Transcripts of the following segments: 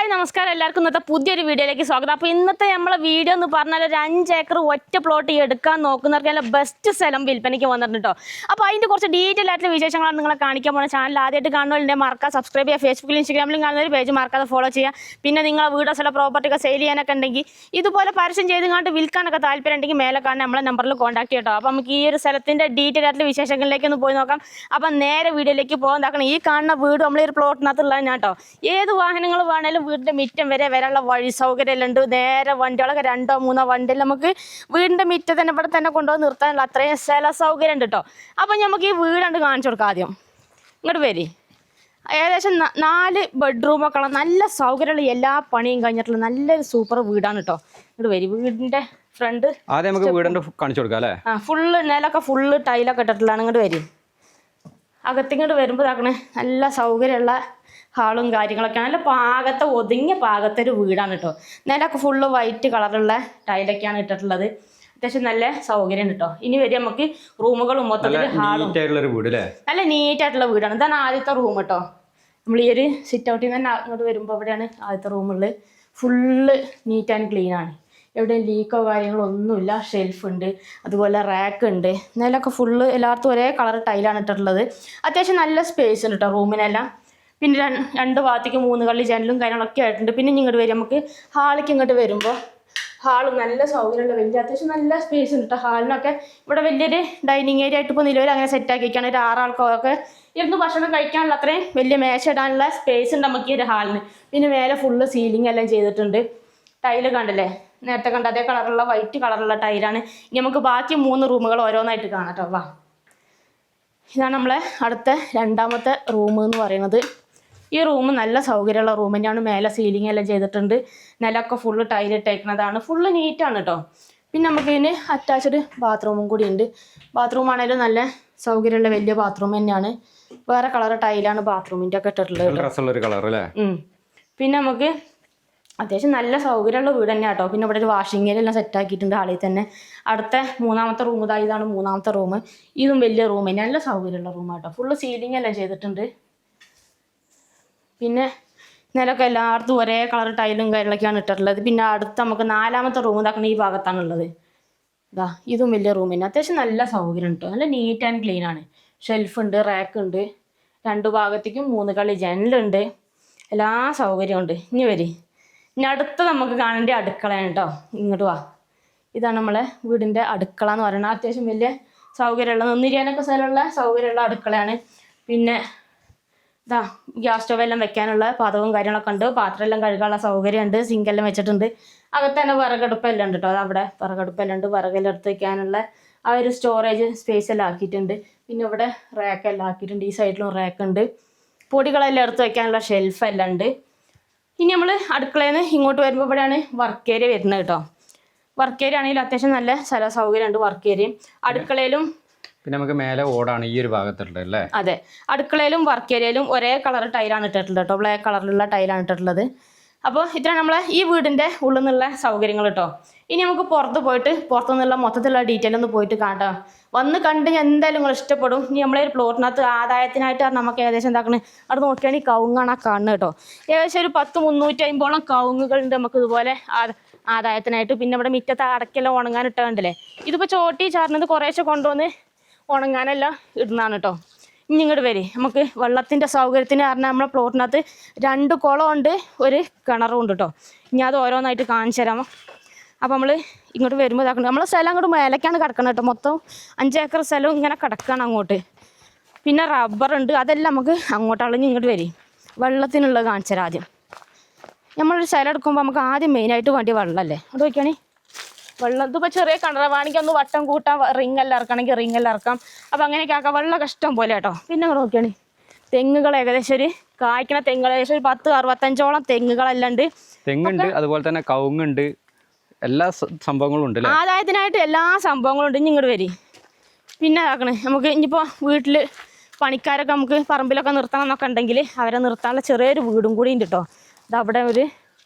Hi നമസ്കാരം എല്ലാവർക്കും ഇന്നത്തെ പുതിയൊരു വീഡിയോയിലേക്ക് സ്വാഗതം. അപ്പോൾ ഇന്നത്തെ നമ്മളെ വീഡിയോ എന്ന് പറഞ്ഞാൽ ഒരു 5 ഏക്കർ ഒറ്റ പ്ലോട്ട് എടുക്കാൻ നോക്കുന്നവർക്ക് നല്ല ബെസ്റ്റ് സ്ഥലം വിൽപ്പനയ്ക്ക് വന്നിട്ടുണ്ട് കേട്ടോ. അപ്പോൾ അതിൻ്റെ കുറച്ച് ഡീറ്റെയിൽ ആയിട്ടുള്ള വിശേഷങ്ങളാണ് നിങ്ങളെ കാണിക്കാൻ പോകുന്ന ചാനൽ ആദ്യമായിട്ട് കാണുന്നവരുടെ മറക്കുക സബ്സ്ക്രൈബ് ചെയ്യുക. ഫേസ്ബുക്കിലും ഇൻസ്റ്റാഗ്രാമിലും കാണുന്ന ഒരു പേജ് മറക്കാതെ ഫോളോ ചെയ്യുക. പിന്നെ നിങ്ങളെ വീടോ സ്ഥല പ്രോപ്പർട്ടിയൊക്കെ സെയിൽ ചെയ്യാനൊക്കെ ഉണ്ടെങ്കിൽ ഇതുപോലെ പരസ്യം ചെയ്ത് കണ്ട് വിൽക്കാനൊക്കെ താല്പര്യം ഉണ്ടെങ്കിൽ മേലെ കാണുന്ന നമ്മളെ നമ്പറിൽ കോൺടാക്ട് ചെയ്യട്ടോ. അപ്പോൾ നമുക്ക് ഈ ഒരു സ്ഥലത്തിൻ്റെ ഡീറ്റെയിൽ ആയിട്ടുള്ള വിശേഷങ്ങളിലേക്ക് ഒന്ന് പോയി നോക്കാം. അപ്പം നേരെ വീഡിയോയിലേക്ക് പോകാൻ ഈ കാണുന്ന വീട് നമ്മളൊരു പ്ലോട്ടിനകത്തുള്ളതാണ് കേട്ടോ. ഏത് വാഹനങ്ങൾ വേണേലും വീടിൻ്റെ മുറ്റം വരെ വരാനുള്ള വഴി സൗകര്യമെല്ലാം ഉണ്ട്. നേരെ വണ്ടികളൊക്കെ 2-3 വണ്ടിയിൽ നമുക്ക് വീടിൻ്റെ മുറ്റം തന്നെ ഇവിടെ തന്നെ കൊണ്ടുപോയി നിർത്താനുള്ള അത്രയും സ്ഥല സൗകര്യം ഉണ്ട് കേട്ടോ. അപ്പം നമുക്ക് ഈ വീടുണ്ട് കാണിച്ചു കൊടുക്കാം. ആദ്യം ഇങ്ങോട്ട് വരി. ഏകദേശം 4 ബെഡ്റൂമൊക്കെ ഉള്ള നല്ല സൗകര്യമുള്ള എല്ലാ പണിയും കഴിഞ്ഞിട്ടുള്ള നല്ലൊരു സൂപ്പർ വീടാണ് കേട്ടോ. ഇങ്ങോട്ട് വരി. വീടിൻ്റെ ഫ്രണ്ട് ആദ്യം നമുക്ക് വീടിൻ്റെ കാണിച്ചു കൊടുക്കാം അല്ലേ. ഫുള്ള് നിലമൊക്കെ ഫുള്ള് ടൈലൊക്കെ ഇട്ടിട്ടുള്ളതാണ്. ഇങ്ങോട്ട് വരി. അകത്തിങ്ങോട്ട് വരുമ്പോൾ നല്ല സൗകര്യമുള്ള ഹാളും കാര്യങ്ങളൊക്കെ നല്ല പാകത്തെ ഒതുങ്ങിയ പാകത്തെ ഒരു വീടാണ് കേട്ടോ. നിലമൊക്കെ ഫുള്ള് വൈറ്റ് കളറുള്ള ടൈലൊക്കെയാണ് ഇട്ടിട്ടുള്ളത്. അത്യാവശ്യം നല്ല സൗകര്യം കേട്ടോ. ഇനി വരെ നമുക്ക് റൂമുകളും മൊത്തത്തിൽ ഹാളും നല്ല നീറ്റായിട്ടുള്ള വീടാണ്. ഇതാണ് ആദ്യത്തെ റൂം കേട്ടോ. നമ്മൾ ഈ ഒരു സിറ്റ് ഔട്ടിൽ നിന്ന് തന്നെ അങ്ങോട്ട് വരുമ്പോൾ അവിടെയാണ് ആദ്യത്തെ റൂമുള്ളത്. ഫുള്ള് നീറ്റ് ആൻഡ് ക്ലീൻ ആണ്. എവിടെയും ലീക്കോ കാര്യങ്ങളോ ഒന്നുമില്ല. ഷെൽഫ് ഉണ്ട്, അതുപോലെ റാക്ക് ഉണ്ട്. നിലമൊക്കെ ഫുള്ള് എല്ലായിടത്തും ഒരേ കളർ ടൈലാണ് ഇട്ടിട്ടുള്ളത്. അത്യാവശ്യം നല്ല സ്പേസ് ഉണ്ട് കേട്ടോ റൂമിനെല്ലാം. പിന്നെ 2 ഭാഗത്തേക്ക് 3 കള്ളി ജനലും കാര്യങ്ങളൊക്കെ ആയിട്ടുണ്ട്. പിന്നെ ഇങ്ങോട്ട് വരും നമുക്ക് ഹാളിലേക്ക് ഇങ്ങോട്ട് വരുമ്പോൾ ഹാൾ നല്ല സൗകര്യമുള്ള വലിയ അത്യാവശ്യം നല്ല സ്പേസ് ഉണ്ട് കേട്ടോ. ഹാളിനൊക്കെ ഇവിടെ വലിയൊരു ഡൈനിങ് ഏരിയ ആയിട്ട് ഇപ്പോൾ നിലവിൽ അങ്ങനെ സെറ്റാക്കി വയ്ക്കുകയാണ്. ഒരു 6 ആൾക്കൊക്കെ ഇരുന്ന് ഭക്ഷണം കഴിക്കാനുള്ള അത്രയും വലിയ മേശ ഇടാനുള്ള സ്പേസ് ഉണ്ട് നമുക്ക് ഈ ഒരു ഹാളിന്. പിന്നെ മേലെ ഫുള്ള് സീലിംഗ് എല്ലാം ചെയ്തിട്ടുണ്ട്. ടൈല് കണ്ടില്ലേ, നേരത്തെ കണ്ട അതേ കളറുള്ള വൈറ്റ് കളറുള്ള ടൈലാണ്. ഇനി നമുക്ക് ബാക്കി 3 റൂമുകൾ ഓരോന്നായിട്ട് കാണാം കേട്ടോ. വാ, ഇതാണ് നമ്മളെ അടുത്ത 2ാമത്തെ റൂം എന്ന് പറയുന്നത്. ഈ റൂം നല്ല സൗകര്യമുള്ള റൂം തന്നെയാണ്. മേലെ സീലിംഗ് എല്ലാം ചെയ്തിട്ടുണ്ട്. നിലമൊക്കെ ഫുള്ള് ടൈലിട്ടേക്കുന്നതാണ്. ഫുള്ള് നീറ്റാണ് കേട്ടോ. പിന്നെ നമുക്ക് ഇതിന് അറ്റാച്ച്ഡ് ബാത്റൂമും കൂടി ഉണ്ട്. ബാത്റൂം ആണെങ്കിലും നല്ല സൗകര്യമുള്ള വലിയ ബാത്റൂം തന്നെയാണ്. വേറെ കളർ ടൈലാണ് ബാത്റൂമിൻ്റെ ഒക്കെ ഇട്ടിട്ടുള്ളത്. പിന്നെ നമുക്ക് അത്യാവശ്യം നല്ല സൗകര്യമുള്ള വീട് തന്നെ കേട്ടോ. പിന്നെ ഇവിടെ ഒരു വാഷിംഗ് ഏരിയ എല്ലാം സെറ്റാക്കിയിട്ടുണ്ട് ഹാളിൽ തന്നെ. അടുത്ത 3ാമത്തെ റൂം ഇതാണ് 3ാമത്തെ റൂം. ഇതും വലിയ റൂം തന്നെ നല്ല സൗകര്യമുള്ള റൂമാണ് കേട്ടോ. ഫുള്ള് സീലിംഗ് എല്ലാം ചെയ്തിട്ടുണ്ട്. പിന്നെ നിലമൊക്കെ എല്ലായിടത്തും ഒരേ കളർ ടൈലും കാര്യങ്ങളൊക്കെയാണ് ഇട്ടിട്ടുള്ളത്. പിന്നെ അടുത്ത് നമുക്ക് 4ാമത്തെ റൂം ഇതാക്കണം ഈ ഭാഗത്താണുള്ളത്. ഇതാ ഇതും വലിയ റൂം തന്നെ. അത്യാവശ്യം നല്ല സൗകര്യം കേട്ടോ. നല്ല നീറ്റ് ആൻഡ് ക്ലീൻ ആണ്. ഷെൽഫ് ഉണ്ട്, റാക്ക് ഉണ്ട്, 2 ഭാഗത്തേക്കും 3 കള്ളി ജനലുണ്ട്. എല്ലാ സൗകര്യവും ഉണ്ട്. ഇനി വരി. ഇനി അടുത്ത് നമുക്ക് കാണേണ്ട അടുക്കളയാണ് കേട്ടോ. ഇങ്ങോട്ട് വാ. ഇതാണ് നമ്മളെ വീടിൻ്റെ അടുക്കള എന്ന് പറയുന്നത്. അത്യാവശ്യം വലിയ സൗകര്യമുള്ള നിന്നിരിയാനൊക്കെ സ്ഥലമുള്ള സൗകര്യമുള്ള അടുക്കളയാണ്. പിന്നെ ഇതാ ഗ്യാസ് സ്റ്റോവെല്ലാം വെക്കാനുള്ള പാത്രവും കാര്യങ്ങളൊക്കെ ഉണ്ട്. പാത്രമെല്ലാം കഴുകാനുള്ള സൗകര്യമുണ്ട്. സിങ്കെല്ലാം വെച്ചിട്ടുണ്ട്. അകത്ത് തന്നെ വിറകടുപ്പെല്ലാം ഉണ്ട് കേട്ടോ. അതവിടെ വിറകടുപ്പെല്ലാം ഉണ്ട്. വിറകെല്ലാം എടുത്ത് വയ്ക്കാനുള്ള ആ ഒരു സ്റ്റോറേജ് സ്പേസ് എല്ലാം ആക്കിയിട്ടുണ്ട്. പിന്നെ ഇവിടെ റാക്കെല്ലാം ആക്കിയിട്ടുണ്ട്. ഈ സൈഡിലും റാക്കുണ്ട്. പൊടികളെല്ലാം എടുത്ത് വയ്ക്കാനുള്ള ഷെൽഫെല്ലാം ഉണ്ട്. ഇനി നമ്മൾ അടുക്കളയിൽ നിന്ന് ഇങ്ങോട്ട് വരുമ്പോൾ ഇവിടെയാണ് വർക്ക് ഏരിയ വരുന്നത് കേട്ടോ. വർക്ക് ഏരിയ ആണെങ്കിലും അത്യാവശ്യം നല്ല സ്ഥല സൗകര്യം ഉണ്ട്. വർക്ക് ഏരിയയും അടുക്കളയിലും പിന്നെ നമുക്ക് മേലെ ഓടാണ് ഈ ഒരു ഭാഗത്തുള്ളത് അല്ലേ. അതെ, അടുക്കളയിലും വർക്ക് ഏരിയയിലും ഒരേ കളർ ടൈലാണ് ഇട്ടിട്ടുള്ളത് കേട്ടോ. ബ്ലാക്ക് കളറിലുള്ള ടൈലാണ് ഇട്ടിട്ടുള്ളത്. അപ്പോൾ ഇത്രയാണ് നമ്മളെ ഈ വീടിൻ്റെ ഉള്ളിൽ നിന്നുള്ള സൗകര്യങ്ങൾ കേട്ടോ. ഇനി നമുക്ക് പുറത്ത് പോയിട്ട് പുറത്തു നിന്നുള്ള മൊത്തത്തിലുള്ള ഡീറ്റെയിൽ ഒന്ന് പോയിട്ട് കാണാം. വന്ന് കണ്ട് എന്തായാലും നിങ്ങൾ ഇഷ്ടപ്പെടും. ഇനി നമ്മളെ ഒരു പ്ലോട്ടിനകത്ത് ആദായത്തിനായിട്ട് നമുക്ക് ഏകദേശം എന്താക്കണം അവിടെ നോക്കുകയാണെങ്കിൽ കവുങ്ങാണ് കാണുന്നത് കേട്ടോ. ഏകദേശം ഒരു 10-350ഓളം കവുങ്ങുകളുണ്ട് നമുക്ക് ഇതുപോലെ ആദായത്തിനായിട്ട്. പിന്നെ ഇവിടെ മുറ്റത്ത് അടക്കെല്ലാം ഉണങ്ങാൻ ഇട്ട കണ്ടില്ലേ. ഇതിപ്പോൾ ചോട്ടി ചാർന്നത് കുറേശ്ശെ കൊണ്ടുവന്ന് ഉണങ്ങാനെല്ലാം ഇടുന്നതാണ് കേട്ടോ. ഇനി ഇങ്ങോട്ട് വരെ. നമുക്ക് വെള്ളത്തിൻ്റെ സൗകര്യത്തിന് പറഞ്ഞാൽ നമ്മളെ പ്ലോട്ടിനകത്ത് 2 കുളമുണ്ട്, ഒരു കിണറും ഉണ്ട് കേട്ടോ. ഇനി അത് ഓരോന്നായിട്ട് കാണിച്ചു തരാമോ. അപ്പോൾ നമ്മൾ ഇങ്ങോട്ട് വരുമ്പോൾ ഇതാക്കണം. നമ്മളെ സ്ഥലം അങ്ങോട്ട് മേലേക്കാണ് കിടക്കണം കേട്ടോ. മൊത്തം 5 ഏക്കർ സ്ഥലവും ഇങ്ങനെ കിടക്കുകയാണ് അങ്ങോട്ട്. പിന്നെ റബ്ബറുണ്ട്. അതെല്ലാം നമുക്ക് അങ്ങോട്ടുള്ള. ഇങ്ങോട്ട് വരും. വെള്ളത്തിനുള്ളത് കാണിച്ചു തരാം. ആദ്യം നമ്മളൊരു സ്ഥലം എടുക്കുമ്പോൾ നമുക്ക് ആദ്യം മെയിനായിട്ട് വേണ്ടിയ വെള്ളമല്ലേ. അവിടെ നോക്കിയാണെങ്കിൽ വെള്ളം ഇതിപ്പോൾ ചെറിയ കിണറാണെങ്കിൽ ഒന്ന് വട്ടം കൂട്ടാൻ റിങ്ങെല്ലാം ഇറക്കണമെങ്കിൽ റിങ്ങെല്ലാം ഇറക്കാം. അപ്പോൾ അങ്ങനെയൊക്കെ ആക്കാം. വെള്ളമൊക്കെ ഇഷ്ടം പോലെ കേട്ടോ. പിന്നെ നോക്കിയാണ് തെങ്ങുകൾ ഏകദേശം ഒരു കായ്ക്കണ തെങ്ങുകൾ ഏകദേശം ഒരു 10-65ഓളം തെങ്ങുകളെല്ലാം ഉണ്ട്. തെങ്ങുണ്ട്, അതുപോലെ തന്നെ കവുങ്ങുണ്ട്, എല്ലാ സംഭവങ്ങളും ഉണ്ട്. ആദായത്തിനായിട്ട് എല്ലാ സംഭവങ്ങളും ഉണ്ട്. ഇനി ഇങ്ങോട്ട് വരി. പിന്നെ ആക്കണേ നമുക്ക് ഇനിയിപ്പോൾ വീട്ടിൽ പണിക്കാരൊക്കെ നമുക്ക് പറമ്പിലൊക്കെ നിർത്തണം എന്നൊക്കെ ഉണ്ടെങ്കിൽ അവരെ നിർത്താനുള്ള ചെറിയൊരു വീടും കൂടി ഉണ്ട് കേട്ടോ. അതവിടെ ഒരു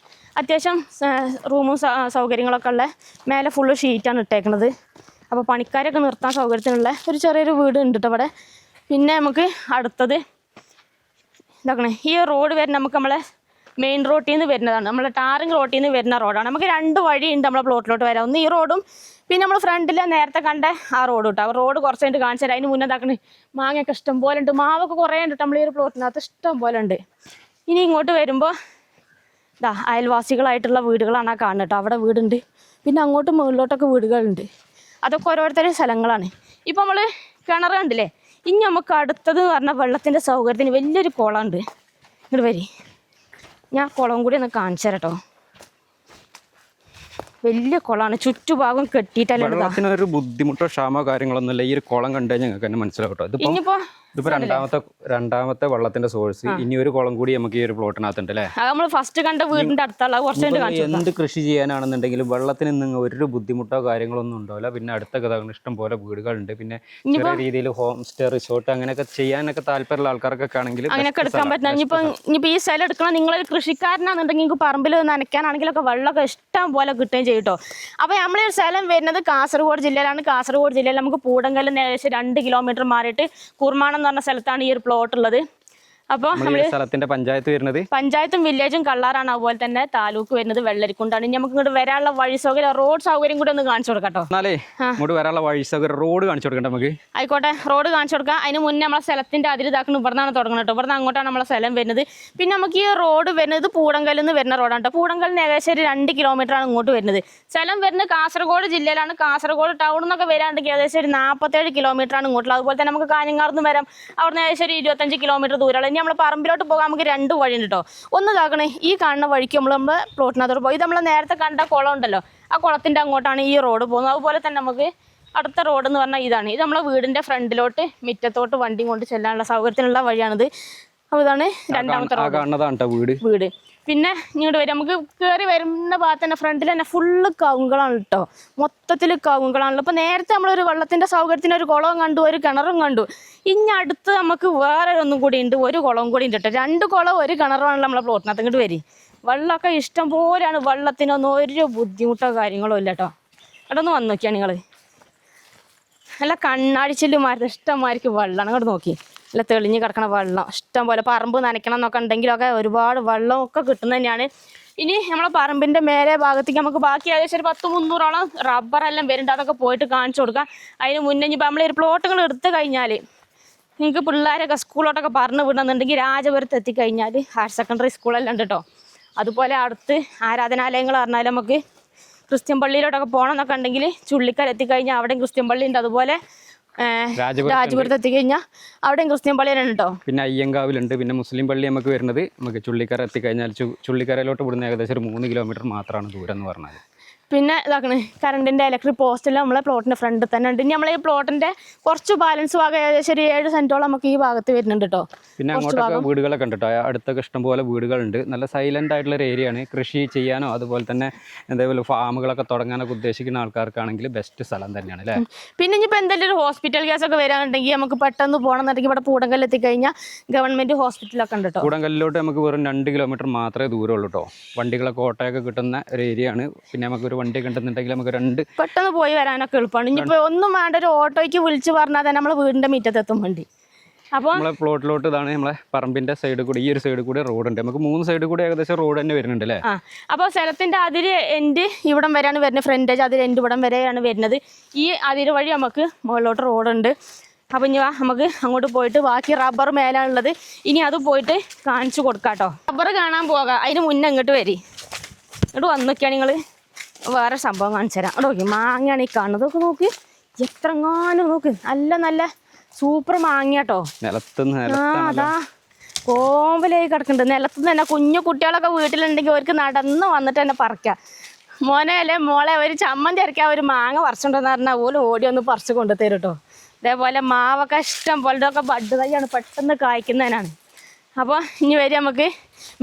അത്യാവശ്യം റൂമും സൗകര്യങ്ങളൊക്കെ ഉള്ള മേലെ ഫുള്ള് ഷീറ്റാണ് ഇട്ടേക്കുന്നത്. അപ്പോൾ പണിക്കാരൊക്കെ നിർത്താൻ സൗകര്യത്തിനുള്ള ഒരു ചെറിയൊരു വീട് ഉണ്ട് കേട്ടോ അവിടെ. പിന്നെ നമുക്ക് അടുത്തത് ഇതാക്കണേ ഈ റോഡ് വരെ നമുക്ക് നമ്മളെ മെയിൻ റോട്ടിൽ നിന്ന് വരുന്നതാണ്. നമ്മളെ ടാറിങ് റോട്ടിൽ നിന്ന് വരുന്ന റോഡാണ്. നമുക്ക് 2 വഴിയുണ്ട് നമ്മളെ പ്ലോട്ടിലോട്ട് വരാം. ഒന്ന് ഈ റോഡും പിന്നെ നമ്മൾ ഫ്രണ്ടിൽ നേരത്തെ കണ്ട ആ റോഡ് കിട്ടും. ആ റോഡ് കുറച്ച് കഴിഞ്ഞിട്ട് കാണിച്ചു തരാം. അതിന് മുന്നേ ഇതാക്കണേ മാങ്ങയൊക്കെ ഇഷ്ടം പോലെ ഉണ്ട്. മാവൊക്കെ കുറേ ഉണ്ട് നമ്മൾ ഈ ഒരു പ്ലോട്ടിനകത്ത് ഇഷ്ടം പോലെ ഉണ്ട്. ഇനി ഇങ്ങോട്ട് വരുമ്പോൾ ഇതാ അയൽവാസികളായിട്ടുള്ള വീടുകളാണ് ആ കാണുന്നത് കേട്ടോ. അവിടെ വീടുണ്ട്, പിന്നെ അങ്ങോട്ടും മുകളിലോട്ടൊക്കെ വീടുകളുണ്ട്. അതൊക്കെ ഓരോരുത്തരുടെ സ്ഥലങ്ങളാണ്. ഇപ്പം നമ്മൾ കിണർ കണ്ടില്ലേ, ഇനി നമുക്ക് അടുത്തത് എന്ന് പറഞ്ഞാൽ വെള്ളത്തിൻ്റെ സൗകര്യത്തിന് വലിയൊരു കുളമുണ്ട്. ഇങ്ങോട്ട് വരി, ഞാൻ കുളം കൂടി ഒന്ന് കാണിച്ചു തരാം കേട്ടോ. വലിയ കുളമാണ്, ചുറ്റുഭാഗം കെട്ടിയിട്ടല്ലേ. വെള്ളത്തിനൊരു ബുദ്ധിമുട്ടോ ക്ഷാമോ കാര്യങ്ങളൊന്നും ഇല്ല. ഈ ഒരു കുളം കണ്ടു കഴിഞ്ഞാൽ ഞങ്ങൾക്ക് തന്നെ മനസ്സിലാവട്ടോ. ഇതിപ്പോ രണ്ടാമത്തെ വെള്ളത്തിന്റെ സോഴ്സ്. ഇനി ഒരു കുളം കൂടി നമുക്ക് ഈ ഒരു പ്ലോട്ടിനകത്തുണ്ട് അല്ലേ. അത് നമ്മൾ ഫസ്റ്റ് കണ്ട വീടിന്റെ അടുത്തുള്ള കുറച്ച് എന്ത് കൃഷി ചെയ്യാനാണെന്നുണ്ടെങ്കിലും വെള്ളത്തിന് നിങ്ങൾ ഒരു ബുദ്ധിമുട്ടോ കാര്യങ്ങളൊന്നും ഉണ്ടാവില്ല. പിന്നെ അടുത്തൊക്കെ ഇഷ്ടം പോലെ വീടുകളുണ്ട്. പിന്നെ ചെറിയ രീതിയിൽ ഹോം സ്റ്റേ, റിസോർട്ട് അങ്ങനെയൊക്കെ ചെയ്യാനൊക്കെ താല്പര്യമുള്ള ആൾക്കാർക്കൊക്കെ ആണെങ്കിൽ അങ്ങനെയൊക്കെ എടുക്കാൻ പറ്റും. ഇനിയിപ്പോൾ ഈ സ്ഥലം എടുക്കണം, നിങ്ങളൊരു കൃഷിക്കാരനാണെന്നുണ്ടെങ്കിൽ നിങ്ങൾക്ക് പറമ്പിൽ നനയ്ക്കാനാണെങ്കിലൊക്കെ വെള്ളമൊക്കെ ഇഷ്ടം പോലെ കിട്ടുകയും ചെയ്യും കേട്ടോ. അപ്പോൾ നമ്മളൊരു സ്ഥലം വരുന്നത് കാസർഗോഡ് ജില്ലയിലാണ്. കാസർഗോഡ് ജില്ലയിൽ നമുക്ക് പൂടങ്കലിൽ നിന്ന് ഏകദേശം 2 കിലോമീറ്റർ മാറിയിട്ട് കുർമാണം എന്ന് പറഞ്ഞ സ്ഥലത്താണ് ഈ ഒരു പ്ലോട്ട് ഉള്ളത്. അപ്പോൾ സ്ഥലത്തിന്റെ പഞ്ചായത്ത് വരുന്നത് പഞ്ചായത്തും വില്ലേജും കള്ളാറാണ്. അതുപോലെ തന്നെ താലൂക്ക് വരുന്നത് വെള്ളരിക്കുണ്ടാണ്. ഇനി നമുക്ക് ഇങ്ങോട്ട് വരാനുള്ള വഴി സൗകര്യം, റോഡ് സൗകര്യം കൂടി ഒന്ന് കാണിച്ചു കൊടുക്കാം കേട്ടോ. ഇങ്ങോട്ട് വരാനുള്ള വഴി സൗകര്യം, റോഡ് കാണിച്ചു കൊടുക്കണ്ട നമുക്ക്. ആയിക്കോട്ടെ, റോഡ് കാണിച്ചു കൊടുക്കാം. അതിന് മുന്നേ നമ്മളെ സ്ഥലത്തിന്റെ അതിര് ഇതാക്കണം. ഇവിടുന്നാണ് തുടങ്ങുന്നത് കേട്ടോ. ഇവിടുന്ന് അങ്ങോട്ടാണ് നമ്മളെ സ്ഥലം വരുന്നത്. പിന്നെ നമുക്ക് ഈ റോഡ് വരുന്നത് പൂടങ്കലിൽ നിന്ന് വരുന്ന റോഡാണ് കേട്ടോ. പൂടങ്കലിൽ നിന്ന് ഏകദേശം 2 കിലോമീറ്ററാണ് ഇങ്ങോട്ട് വരുന്നത്. സ്ഥലം വരുന്നത് കാസർഗോഡ് ജില്ലയിലാണ്. കാസർഗോഡ് ടൗണിൽ നിന്നൊക്കെ വരാണെങ്കിൽ ഏകദേശം 47 കിലോമീറ്ററാണ് ഇങ്ങോട്ടുള്ളത്. അതുപോലെ തന്നെ നമുക്ക് കാഞ്ഞങ്ങാടുന്ന് വരാം. അവിടുന്ന് ഏകദേശം 25 കിലോമീറ്റർ ദൂരമുള്ള. ഇനി നമ്മൾ പറമ്പിലോട്ട് പോകാൻ നമുക്ക് 2 വഴിയുണ്ട് കേട്ടോ. ഒന്ന് ഇതാക്കണേ, ഈ കാണുന്ന വഴിക്ക് നമ്മളെ പ്ലോട്ടിനകത്തോട്ട് പോകും. ഇത് നമ്മൾ നേരത്തെ കണ്ട കുളം ഉണ്ടല്ലോ, ആ കുളത്തിൻ്റെ അങ്ങോട്ടാണ് ഈ റോഡ് പോകുന്നത്. അതുപോലെ തന്നെ നമുക്ക് അടുത്ത റോഡ് എന്ന് പറഞ്ഞാൽ ഇതാണ്. ഇത് നമ്മളെ വീടിൻ്റെ ഫ്രണ്ടിലോട്ട് മുറ്റത്തോട്ട് വണ്ടി കൊണ്ട് ചെല്ലാനുള്ള സൗകര്യത്തിനുള്ള വഴിയാണിത്. അപ്പോൾ ഇതാണ് രണ്ടാമത്തെ റോഡ് വീട്. പിന്നെ ഇങ്ങോട്ട് വരും, നമുക്ക് കയറി വരുന്ന ഭാഗത്ത് തന്നെ ഫ്രണ്ടിൽ തന്നെ ഫുള്ള് കവുങ്ങളാണ് കേട്ടോ. മൊത്തത്തിൽ കവുങ്ങളാണല്ലോ. ഇപ്പോൾ നേരത്തെ നമ്മളൊരു വെള്ളത്തിൻ്റെ സൗകര്യത്തിന് ഒരു കുളവും കണ്ടു, ഒരു കിണറും കണ്ടു. ഇനി അടുത്ത് നമുക്ക് വേറെ ഒന്നും കൂടി ഉണ്ട്, ഒരു കുളവും കൂടി ഉണ്ട് കേട്ടോ. 2 കുളവും 1 കിണറുമാണല്ലോ നമ്മളെ പ്ലോട്ടിനകത്ത്. ഇങ്ങോട്ട് വരും, വെള്ളമൊക്കെ ഇഷ്ടം പോലെയാണ്. വെള്ളത്തിനൊന്നും ഒരു ബുദ്ധിമുട്ടോ കാര്യങ്ങളോ ഇല്ല കേട്ടോ. അവിടെ ഒന്ന് വന്ന് നോക്കിയാണ് നിങ്ങൾ. നല്ല കണ്ണാടിച്ചില്ലുമാർക്ക് ഇഷ്ടംമാർക്ക് വെള്ളമാണ്. അങ്ങോട്ട് നോക്കി, നല്ല തെളിഞ്ഞ് കിടക്കണ വെള്ളം ഇഷ്ടം പോലെ. പറമ്പ് നനയ്ക്കണം എന്നൊക്കെ ഉണ്ടെങ്കിലൊക്കെ ഒരുപാട് വെള്ളമൊക്കെ കിട്ടുന്നത് തന്നെയാണ്. ഇനി നമ്മളെ പറമ്പിൻ്റെ മേലെ ഭാഗത്തേക്ക് നമുക്ക് ബാക്കി ഏകദേശം ഒരു 100-300ഓളം റബ്ബറെല്ലാം വരുന്നുണ്ട്. അതൊക്കെ പോയിട്ട് കാണിച്ചു കൊടുക്കാം. അതിന് മുന്നേ ഇപ്പം നമ്മളൊരു പ്ലോട്ടുകൾ എടുത്തു കഴിഞ്ഞാൽ നിങ്ങൾക്ക് പിള്ളേരൊക്കെ സ്കൂളിലോട്ടൊക്കെ പറഞ്ഞു വിടണമെന്നുണ്ടെങ്കിൽ രാജപുരത്ത് എത്തിക്കഴിഞ്ഞാൽ ഹയർ സെക്കൻഡറി സ്കൂളെല്ലാം ഉണ്ട് കേട്ടോ. അതുപോലെ അടുത്ത് ആരാധനാലയങ്ങൾ പറഞ്ഞാൽ നമുക്ക് ക്രിസ്ത്യൻ പള്ളിയിലോട്ടൊക്കെ പോകണം എന്നൊക്കെ ഉണ്ടെങ്കിൽ ചുള്ളിക്കര എത്തിക്കഴിഞ്ഞാൽ അവിടെയും ക്രിസ്ത്യൻ പള്ളി ഉണ്ട്. അതുപോലെ രാജപുരത്ത് എത്തിക്കഴിഞ്ഞാൽ അവിടെയും ക്രിസ്ത്യൻ പള്ളിയാണ് കേട്ടോ. പിന്നെ അയ്യങ്കാവിലുണ്ട്. പിന്നെ മുസ്ലിം പള്ളി നമുക്ക് വരുന്നത് നമുക്ക് ചുള്ളിക്കര എത്തിക്കഴിഞ്ഞാൽ ചുള്ളിക്കരയിലോട്ട് വിടുന്ന ഏകദേശം ഒരു 3 കിലോമീറ്റർ മാത്രമാണ് ദൂരം എന്ന് പറഞ്ഞാൽ. പിന്നെ ഇതാക്കണേ, കറണ്ടിൻ്റെ ഇലക്ട്രിക് പോസ്റ്റെല്ലാം നമ്മളെ പ്ലോട്ടിൻ്റെ ഫ്രണ്ടിൽ തന്നെ ഉണ്ട്. ഇനി നമ്മളെ ഈ പ്ലോട്ടിൻ്റെ കുറച്ച് ബാലൻസ് ഭാഗം ഏകദേശം ഒരു 7 സെൻറ്റോളം നമുക്ക് ഈ ഭാഗത്ത് വരുന്നുണ്ട് കേട്ടോ. പിന്നെ അങ്ങോട്ടൊക്കെ വീടുകളൊക്കെ ഉണ്ട് കേട്ടോ. അടുത്തൊക്കെ ഇഷ്ടംപോലെ വീടുകളുണ്ട്. നല്ല സൈലൻ്റ് ആയിട്ടുള്ള ഒരു ഏരിയയാണ്. കൃഷി ചെയ്യാനോ അതുപോലെ തന്നെ എന്തെങ്കിലും ഫാമുകളൊക്കെ തുടങ്ങാനൊക്കെ ഉദ്ദേശിക്കുന്ന ആൾക്കാർക്കാണെങ്കിൽ ബെസ്റ്റ് സ്ഥലം തന്നെയാണ് അല്ലേ. പിന്നെ ഇനിയിപ്പോൾ എന്തെങ്കിലും ഒരു ഹോസ്പിറ്റൽ കേസൊക്കെ വരാനുണ്ടെങ്കിൽ നമുക്ക് പെട്ടെന്ന് പോകണമെന്നുണ്ടെങ്കിൽ ഇവിടെ പൂടങ്കല്ല് എത്തിക്കഴിഞ്ഞാൽ ഗവൺമെൻറ് ഹോസ്പിറ്റലൊക്കെ ഉണ്ട് കേട്ടോ. പൂടങ്കല്ലിലോട്ട് നമുക്ക് വെറും 2 കിലോമീറ്റർ മാത്രമേ ദൂരമുള്ളൂ കേട്ടോ. വണ്ടികളൊക്കെ ഓട്ടോയൊക്കെ കിട്ടുന്ന ഒരു ഏരിയയാണ്. പിന്നെ നമുക്കൊരു വണ്ടി കണ്ടെന്നുണ്ടെങ്കിൽ നമുക്ക് പെട്ടെന്ന് പോയി വരാനൊക്കെ എളുപ്പമാണ്. ഇനിയിപ്പോൾ ഒന്നും വേണ്ട, ഒരു ഓട്ടോയ്ക്ക് വിളിച്ച് പറഞ്ഞാൽ തന്നെ നമ്മളെ വീടിൻ്റെ മുറ്റത്തെത്തും വണ്ടി. അപ്പോൾ നമ്മളെ പ്ലോട്ടിലോട്ട് ഇതാണ് നമ്മളെ പറമ്പിൻ്റെ സൈഡിൽ കൂടി, ഈ ഒരു സൈഡിൽ കൂടി റോഡുണ്ട്. നമുക്ക് 3 സൈഡിൽ കൂടി ഏകദേശം റോഡ് തന്നെ വരുന്നുണ്ട് അല്ലേ. അപ്പോൾ സ്ഥലത്തിൻ്റെ അതിര് എൻഡ് ഇവിടം വരെയാണ് വരുന്നത്. ഫ്രണ്ടേജ് അതിര് എൻഡ് ഇവിടം വരെയാണ് വരുന്നത്. ഈ അതിര് വഴി നമുക്ക് മുകളിലോട്ട് റോഡുണ്ട്. അപ്പോൾ ഇനി നമുക്ക് അങ്ങോട്ട് പോയിട്ട് ബാക്കി റബ്ബർ മേലാണുള്ളത്. ഇനി അത് പോയിട്ട് കാണിച്ചു കൊടുക്കാം കേട്ടോ. റബ്ബർ കാണാൻ പോകാം. അതിന് മുന്നേ ഇങ്ങോട്ട് വരി. ഇങ്ങോട്ട് വന്ന് നോക്കിയാണ് നിങ്ങൾ വേറെ സംഭവം കാണിച്ചു തരാം. അവിടെ നോക്കി, മാങ്ങയാണ് ഈ കാണുന്നത്. ഒക്കെ നോക്ക്, എത്രങ്ങാനും നോക്ക്, നല്ല നല്ല സൂപ്പർ മാങ്ങ കേട്ടോ. അതാ കോമ്പലായി കിടക്കുന്നുണ്ട്. നിലത്ത് തന്നെ കുഞ്ഞു കുട്ടികളൊക്കെ വീട്ടിലുണ്ടെങ്കിൽ അവർക്ക് നടന്ന് വന്നിട്ട് തന്നെ പറിക്കാം. മോനെ അല്ലേ മോളെ ഒരു ചമ്മന്തി അരയ്ക്കാൻ ഒരു മാങ്ങ പറിച്ചുകൊണ്ടെന്ന് പറഞ്ഞാൽ പോലും ഓടി ഒന്ന് പറിച്ച് കൊണ്ടുതരും കേട്ടോ. അതേപോലെ മാവൊക്കെ ഇഷ്ടം പോലെ, ഇതൊക്കെ ബഡ് തൈയാണ്, പെട്ടെന്ന് കായ്ക്കുന്നതിനാണ്. അപ്പോൾ ഇനി വരെ നമുക്ക്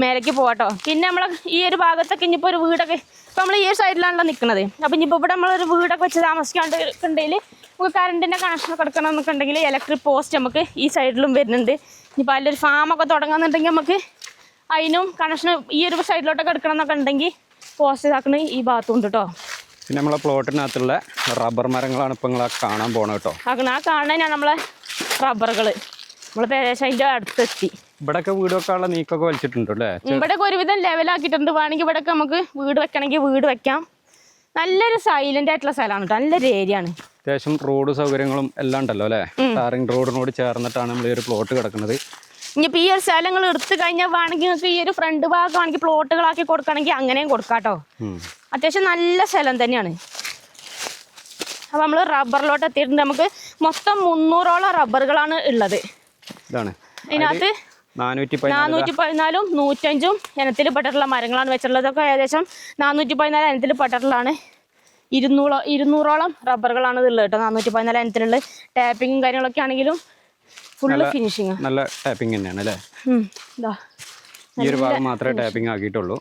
മേലേക്ക് പോകട്ടോ. പിന്നെ നമ്മൾ ഈ ഒരു ഭാഗത്തൊക്കെ ഇനിയിപ്പോൾ ഒരു വീടൊക്കെ, ഇപ്പോൾ നമ്മൾ ഈ ഒരു സൈഡിലാണല്ലോ നിൽക്കുന്നത്. അപ്പോൾ ഇനിയിപ്പോൾ ഇവിടെ നമ്മളൊരു വീടൊക്കെ വെച്ച് താമസിക്കാണ്ടെങ്കിൽ നമുക്ക് കറണ്ടിൻ്റെ കണക്ഷനൊക്കെ എടുക്കണം എന്നൊക്കെ ഉണ്ടെങ്കിൽ ഇലക്ട്രിക് പോസ്റ്റ് നമുക്ക് ഈ സൈഡിലും വരുന്നുണ്ട്. ഇനിയിപ്പോൾ അതിലൊരു ഫാമൊക്കെ തുടങ്ങുന്നുണ്ടെങ്കിൽ നമുക്ക് അതിനും കണക്ഷൻ ഈ ഒരു സൈഡിലോട്ടൊക്കെ എടുക്കണം എന്നൊക്കെ ഉണ്ടെങ്കിൽ പോസ്റ്റ് ഇതാക്കുന്നത് ഈ ഭാഗത്തും ഉണ്ട് കേട്ടോ. പിന്നെ നമ്മളെ പ്ലോട്ടിനകത്തുള്ള റബ്ബർ മരങ്ങളാണ് ഇപ്പോൾ നിങ്ങൾ കാണാൻ പോകണം കേട്ടോ. ആ കാണാനാണ് നമ്മളെ റബ്ബറുകൾ. നമ്മളിപ്പോൾ ഏകദേശം അതിൻ്റെ അടുത്തെത്തി. ഇവിടെയൊക്കെ വീട് വെക്കാനുള്ള നീക്കൊക്കെ വലിച്ചിട്ടുണ്ട് അല്ലേ? ഇവിടെയൊക്കെ ഒരുവിധം ലെവലാക്കിയിട്ടുണ്ട്. വേണമെങ്കിൽ ഇവിടെയൊക്കെ നമുക്ക് വീട് വെക്കണമെങ്കിൽ വീട് വെക്കാം. നല്ലൊരു സൈലന്റ് ആയിട്ടുള്ള സ്ഥലമാണ് കേട്ടോ, നല്ലൊരു ഏരിയ ആണ്. അത്യാവശ്യം റോഡ് സൗകര്യങ്ങളും എല്ലാം ഉണ്ടല്ലോ അല്ലേ? ടാറിംഗ് റോഡിനോട് ചേർന്നിട്ടാണ് നമ്മൾ ഈ ഒരു പ്ലോട്ട് കിടക്കുന്നത്. ഇനിയിപ്പോൾ ഈ ഒരു സ്ഥലങ്ങൾ എടുത്തു കഴിഞ്ഞാൽ വേണമെങ്കിൽ നിങ്ങൾക്ക് ഈ ഒരു ഫ്രണ്ട് ഭാഗമാണെങ്കിൽ പ്ലോട്ടുകളാക്കി കൊടുക്കുകയാണെങ്കിൽ അങ്ങനെയും കൊടുക്കാം കേട്ടോ. അത്യാവശ്യം നല്ല സ്ഥലം തന്നെയാണ്. അപ്പോൾ നമ്മൾ റബ്ബറിലോട്ട് എത്തിയിട്ടുണ്ട്. നമുക്ക് മൊത്തം 300ഓളം റബ്ബറുകളാണ് ഉള്ളത്. ഇതാണ് ഇതിനകത്ത് 414 105 ഇനത്തിൽ പെട്ടിട്ടുള്ള മരങ്ങളാണ് വെച്ചിട്ടുള്ളത്. ഇതൊക്കെ ഏകദേശം 414 ഇനത്തിൽ പെട്ടിട്ടുള്ളതാണ്. 200ഓളം റബ്ബറുകളാണ് ഇതുള്ളത് കേട്ടോ. 414 ഇനത്തിലുള്ള ടാപ്പിങ്ങും കാര്യങ്ങളൊക്കെ ആണെങ്കിലും ഫുള്ള് ഫിനിഷിങ്. നല്ല ടാപ്പിംഗ് തന്നെയാണ് അല്ലേ? ഈ ഒരു ഭാഗം മാത്രമേ ടാപ്പിംഗ് ആക്കിയിട്ടുള്ളൂ.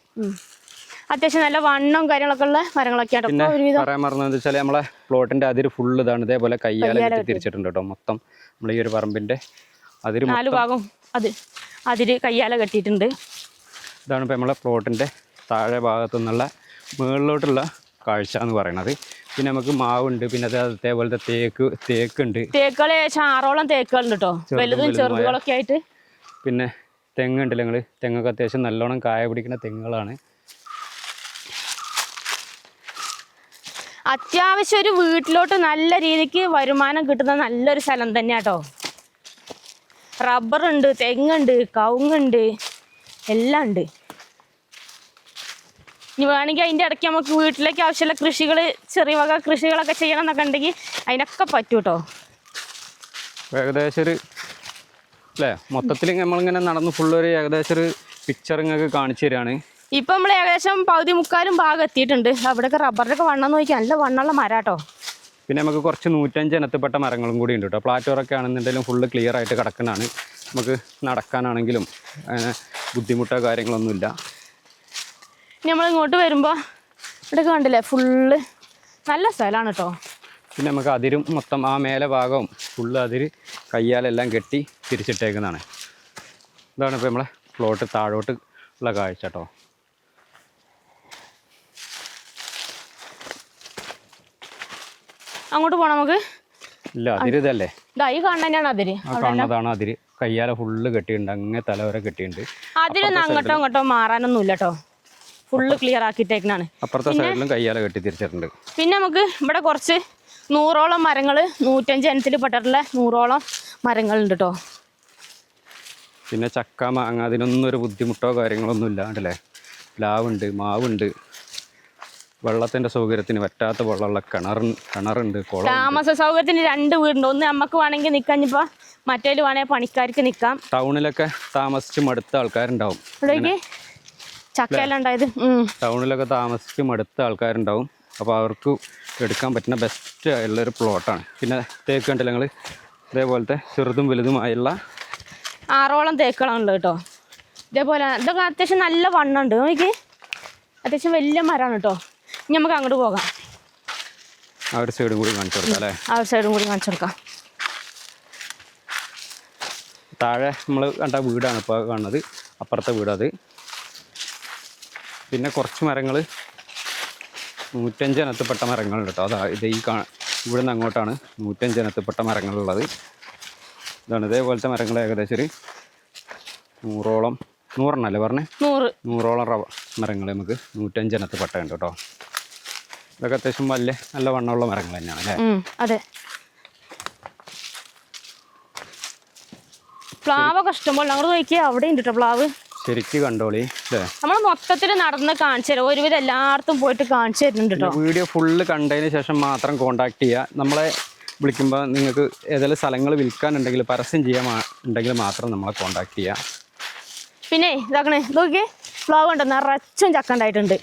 അത്യാവശ്യം നല്ല വണ്ണവും കാര്യങ്ങളൊക്കെ ഉള്ള മരങ്ങളൊക്കെയാണ്. പിന്നെ പറയാൻ മറന്നതെന്ന് വെച്ചാൽ നമ്മളെ പ്ലോട്ടിന്റെ അതിര് ഫുള്ള് ഇതാണ്. ഇതേപോലെ കയ്യാല തിരിച്ചിട്ടുണ്ട് കേട്ടോ. മൊത്തം നമ്മൾ ഈ ഒരു പറമ്പിന്റെ അതിര് 4 ഭാഗം അതിര് കയ്യാല കെട്ടിയിട്ടുണ്ട്. ഇതാണ് ഇപ്പോൾ നമ്മളെ പ്ലോട്ടിന്റെ താഴെ ഭാഗത്തു നിന്നുള്ള മുകളിലോട്ടുള്ള കാഴ്ച എന്ന് പറയുന്നത്. പിന്നെ നമുക്ക് മാവുണ്ട്, പിന്നെ അതേപോലത്തെ തേക്കുണ്ട്. തേക്കുകൾ ഏകദേശം 6ഓളം തേക്കുകളുണ്ട് കേട്ടോ, വലുതും ചെറുതുകളൊക്കെ ആയിട്ട്. പിന്നെ തെങ്ങുണ്ടല്ലോ നിങ്ങൾ, തെങ്ങൊക്കെ അത്യാവശ്യം നല്ലോണം കായ പിടിക്കുന്ന തെങ്ങുകളാണ്. അത്യാവശ്യം ഒരു വീട്ടിലോട്ട് നല്ല രീതിക്ക് വരുമാനം കിട്ടുന്ന നല്ലൊരു സ്ഥലം തന്നെയാട്ടോ. റബ്ബറുണ്ട്, തെങ്ങുണ്ട്, കവുങ്ങുണ്ട്, എല്ലാം ഉണ്ട്. ഇനി വേണമെങ്കിൽ അതിൻ്റെ ഇടയ്ക്ക് നമുക്ക് വീട്ടിലേക്ക് ആവശ്യമുള്ള കൃഷികൾ, ചെറിയ വക കൃഷികളൊക്കെ ചെയ്യണം എന്നൊക്കെ ഉണ്ടെങ്കിൽ അതിനൊക്കെ പറ്റും കേട്ടോ. ഏകദേശം ഒരു അല്ലേ, മൊത്തത്തിൽ നമ്മളിങ്ങനെ നടന്ന് ഫുള്ളൊരു ഏകദേശം ഒരു പിക്ചർ ഇങ്ങൊക്കെ കാണിച്ചു തരാണ്. ഇപ്പം നമ്മൾ ഏകദേശം 3/4 ഭാഗം എത്തിയിട്ടുണ്ട്. അവിടെയൊക്കെ റബ്ബറിനൊക്കെ വണ്ണം നോക്കിയാൽ നല്ല വണ്ണമുള്ള മരാട്ടോ. പിന്നെ നമുക്ക് കുറച്ച് 105 ഇനത്തിൽപ്പെട്ട മരങ്ങളും കൂടി ഉണ്ട് കേട്ടോ. പ്ലാറ്റോറൊക്കെ ആണെന്നുണ്ടെങ്കിലും ഫുള്ള് ക്ലിയർ ആയിട്ട് കിടക്കുന്നതാണ്. നമുക്ക് നടക്കാനാണെങ്കിലും ബുദ്ധിമുട്ടോ കാര്യങ്ങളൊന്നുമില്ല. നമ്മൾ ഇങ്ങോട്ട് വരുമ്പോൾ ഇവിടെയൊക്കെ കണ്ടില്ലേ, ഫുള്ള് നല്ല സ്ഥലമാണ് കേട്ടോ. പിന്നെ നമുക്ക് അതിരും മൊത്തം ആ മേലെ ഭാഗവും ഫുള്ള് അതിര് കയ്യാലെല്ലാം കെട്ടി തിരിച്ചിട്ടേക്കുന്നതാണ്. ഇതാണ് ഇപ്പോൾ നമ്മളെ പ്ലോട്ട് താഴോട്ട് ഉള്ള കാഴ്ച കേട്ടോ. അങ്ങോട്ട് പോകണം നമുക്ക്. ഇല്ല, അതിര് ഇതല്ലേ, ഈ കാണാനാണ് അതിര്. കാണുന്നതാണ് അതിര്. കയ്യാല ഫുള്ള് കെട്ടിയിട്ടുണ്ട്, അങ്ങനെ തല വരെ കെട്ടിയിട്ടുണ്ട്. അതിലൊന്നും അങ്ങോട്ടോ ഇങ്ങോട്ടോ മാറാനൊന്നും ഇല്ല കേട്ടോ, ഫുള്ള് ക്ലിയർ ആക്കിയിട്ടേക്കണാണ്. അപ്പുറത്തെ സൈഡിലും കയ്യാല കെട്ടി തിരിച്ചിട്ടുണ്ട്. പിന്നെ നമുക്ക് ഇവിടെ കുറച്ച് 100ഓളം മരങ്ങൾ, 105 ഇനത്തിൽ പെട്ടിട്ടുള്ള 100ഓളം മരങ്ങളുണ്ട് കേട്ടോ. പിന്നെ ചക്ക, മാങ്ങ അതിനൊന്നും ഒരു ബുദ്ധിമുട്ടോ കാര്യങ്ങളൊന്നും ഇല്ലാണ്ടല്ലേ. പ്ലാവുണ്ട്, മാവുണ്ട്, വെള്ളത്തിൻ്റെ സൗകര്യത്തിന് വറ്റാത്ത വെള്ളമുള്ള കിണറുണ്ട്, കുളം. താമസ സൗകര്യത്തിന് 2 വീടുണ്ട്. ഒന്ന് നമുക്ക് വേണമെങ്കിൽ നിൽക്കാം, ഇനിയിപ്പോൾ മറ്റേല് വേണമെങ്കിൽ പണിക്കാർക്ക് നിൽക്കാം. ടൗണിലൊക്കെ താമസിച്ച് മടുത്ത ആൾക്കാരുണ്ടാവും. ഇവിടേക്ക് ചക്കയെല്ലാം ഉണ്ടായത്. ടൗണിലൊക്കെ താമസിച്ച് മടുത്ത ആൾക്കാരുണ്ടാവും. അപ്പോൾ അവർക്ക് എടുക്കാൻ പറ്റുന്ന ബെസ്റ്റ് ഉള്ളൊരു പ്ലോട്ടാണ്. പിന്നെ തേക്ക് കണ്ടില്ല നിങ്ങൾ, ഇതേപോലത്തെ ചെറുതും വലുതുമായുള്ള 6ഓളം തേക്കുകളുണ്ട് കേട്ടോ. ഇതേപോലെ ഇതൊക്കെ അത്യാവശ്യം നല്ല വണ്ണമുണ്ട്. നോക്കി, അത്യാവശ്യം വലിയ മരമാണ് കേട്ടോ. ഇനി നമുക്ക് അങ്ങോട്ട് പോകാം. ആ ഒരു സൈഡും കൂടി കാണിച്ചു കൊടുക്കാം അല്ലേ? ആ ഒരു സൈഡും കൂടി കാണിച്ചു കൊടുക്കാം. താഴെ നമ്മൾ കണ്ട വീടാണ് ഇപ്പോൾ കാണുന്നത്, അപ്പുറത്തെ വീടത്. പിന്നെ കുറച്ച് മരങ്ങൾ 105 ഇനത്തിൽപ്പെട്ട മരങ്ങളുണ്ട് കേട്ടോ. അതാ ഇത് ഇവിടെ നിന്ന് അങ്ങോട്ടാണ് 105 ഇനത്തിൽപ്പെട്ട മരങ്ങളുള്ളത്. ഇതാണ് ഇതേപോലത്തെ മരങ്ങൾ ഏകദേശം ഒരു 100ഓളം, 100 പറഞ്ഞേ, 100ഓളം മരങ്ങൾ നമുക്ക് 105 ഇനത്തിൽപ്പെട്ടുണ്ട് കേട്ടോ. ഇതൊക്കെ അത്യാവശ്യം നല്ല വണ്ണമുള്ള മരങ്ങൾ തന്നെയാണ് അല്ലേ? അതെ. പ്ലാവൊക്കെ ഇഷ്ടംപോലെ അങ്ങോട്ട് നോക്കിയാൽ അവിടെ ഉണ്ട് കേട്ടോ പ്ലാവ്. ശരിക്കും കണ്ടോളി അല്ലേ? നമ്മൾ മൊത്തത്തിൽ നടന്ന് കാണിച്ചു തരാം. ഒരുവിധം എല്ലായിടത്തും പോയിട്ട് കാണിച്ചു തരുന്നുണ്ട് കേട്ടോ. വീഡിയോ ഫുള്ള് കണ്ടതിന് ശേഷം മാത്രം കോണ്ടാക്ട് ചെയ്യുക. നമ്മളെ വിളിക്കുമ്പോൾ നിങ്ങൾക്ക് ഏതെങ്കിലും സ്ഥലങ്ങൾ വിൽക്കാനുണ്ടെങ്കിൽ, പരസ്യം ചെയ്യാൻ ഉണ്ടെങ്കിൽ മാത്രം നമ്മളെ കോണ്ടാക്ട് ചെയ്യുക. പിന്നെ ഇതാക്കണേ, നോക്കി പ്ലാവ് ഉണ്ട്, നിറച്ചും ചക്ക ഉണ്ടായിട്ടുണ്ട്.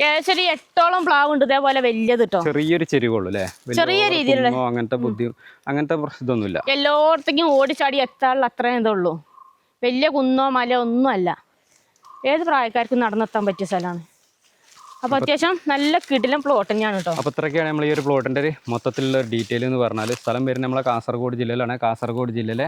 ഏകദേശം ഒരു 8ഓളം പ്ലാവ് ഉണ്ട് ഇതേപോലെ വലിയത് കേട്ടോ. ചെറിയൊരു ചെരുവുള്ളൂ അല്ലേ? ചെറിയ രീതിയിലുള്ള അങ്ങനത്തെ ഇതൊന്നുമില്ല. എല്ലായിടത്തേക്കും ഓടിച്ചാടി എത്താനുള്ള അത്രയും ഇതുള്ളൂ. വലിയ കുന്നോ മലയോ ഒന്നും അല്ല. ഏത് പ്രായക്കാർക്കും നടന്നെത്താൻ പറ്റിയ സ്ഥലമാണ്. അപ്പോൾ അത്യാവശ്യം നല്ല കിടിലൻ പ്ലോട്ട് തന്നെയാണ് കേട്ടോ. അപ്പോൾ ഇത്രയൊക്കെയാണ് നമ്മൾ ഈ ഒരു പ്ലോട്ടിൻ്റെ ഒരു മൊത്തത്തിലുള്ള ഒരു ഡീറ്റെയിൽ എന്ന് പറഞ്ഞാൽ. സ്ഥലം വരുന്നത് നമ്മളെ കാസർഗോഡ് ജില്ലയിലാണ്. കാസർഗോഡ് ജില്ലയിലെ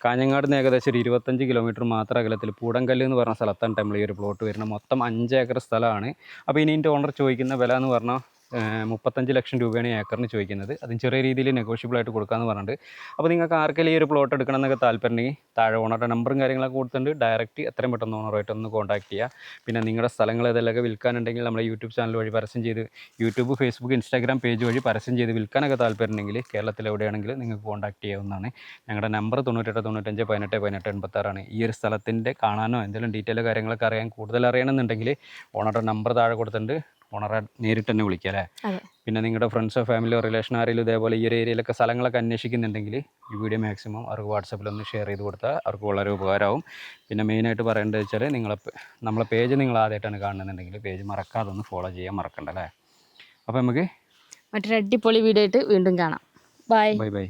കാഞ്ഞങ്ങാട് നിന്ന് ഏകദേശം ഒരു 25 കിലോമീറ്റർ മാത്രം അകലത്തിൽ പൂടങ്കല്ല് എന്ന് പറഞ്ഞ സ്ഥലത്താണ് നമ്മൾ ഈ ഒരു പ്ലോട്ട് വരുന്നത്. മൊത്തം 5 ഏക്കർ സ്ഥലമാണ്. അപ്പോൾ ഇനി ഇതിൻ്റെ ഓണർ ചോദിക്കുന്ന വില എന്ന് പറഞ്ഞാൽ 35 ലക്ഷം രൂപയാണ് ഏക്കറിന് ചോദിക്കുന്നത്. അതും ചെറിയ രീതിയിൽ നെഗോഷ്യബിൾ ആയിട്ട് കൊടുക്കാമെന്ന് പറഞ്ഞിട്ടുണ്ട്. അപ്പോൾ നിങ്ങൾക്ക് ആർക്കെങ്കിലും ഈ ഒരു പ്ലോട്ട് എടുക്കണം എന്നൊക്കെ താല്പര്യമുണ്ടെങ്കിൽ താഴെ ഓണറുടെ നമ്പറും കാര്യങ്ങളൊക്കെ കൊടുത്തിട്ടുണ്ട്. ഡയറക്റ്റ് എത്രയും പെട്ടെന്ന് ഓണറുമായിട്ട് ഒന്ന് കോൺടാക്ട് ചെയ്യുക. പിന്നെ നിങ്ങളുടെ സ്ഥലങ്ങൾ ഏതെല്ലാം വിൽക്കാനുണ്ടെങ്കിൽ നമ്മുടെ യൂട്യൂബ് ചാനൽ വഴി പരസ്യം ചെയ്ത് യൂട്യൂബ്, ഫേസ്ബുക്ക്, ഇൻസ്റ്റാഗ്രാം പേജ് വഴി പരസ്യം ചെയ്ത് വിൽക്കാനൊക്കെ താല്പര്യമുണ്ടെങ്കിൽ കേരളത്തിൽ എവിടെയാണെങ്കിലും നിങ്ങൾക്ക് കോൺടാക്ട് ചെയ്യാവുന്നതാണ്. ഞങ്ങളുടെ നമ്പർ 98 95 18 18 86 ഈ ഒരു സ്ഥലത്തിൻ്റെ കാണാനോ എന്തെങ്കിലും ഡീറ്റെയിൽ കാര്യങ്ങളൊക്കെ അറിയാൻ കൂടുതൽ അറിയണമെന്നുണ്ടെങ്കിൽ ഓണറുടെ നമ്പർ താഴെ കൊടുത്തിട്ടുണ്ട്. ഓണറെ നേരിട്ട് തന്നെ വിളിക്കുക അല്ലേ. പിന്നെ നിങ്ങളുടെ ഫ്രണ്ട്സോ ഫാമിലിയോ റിലേഷൻ ആരെങ്കിലും ഇതേപോലെ ഈ ഒരു ഏരിയയിലൊക്കെ സ്ഥലങ്ങളൊക്കെ അന്വേഷിക്കുന്നുണ്ടെങ്കിൽ ഈ വീഡിയോ മാക്സിമം അവർക്ക് വാട്സപ്പിലൊന്ന് ഷെയർ ചെയ്ത് കൊടുത്താൽ അവർക്ക് വളരെ ഉപകാരമാവും. പിന്നെ മെയിനായിട്ട് പറയേണ്ടത് വെച്ചാൽ നമ്മളെ പേജ് നിങ്ങൾ ആദ്യമായിട്ടാണ് കാണുന്നുണ്ടെങ്കിൽ പേജ് മറക്കാതെ ഒന്ന് ഫോളോ ചെയ്യാൻ മറക്കണ്ട അല്ലേ. അപ്പോൾ നമുക്ക് മറ്റൊരു അടിപൊളി വീഡിയോ ആയിട്ട് വീണ്ടും കാണാം. ബൈ. ബൈ.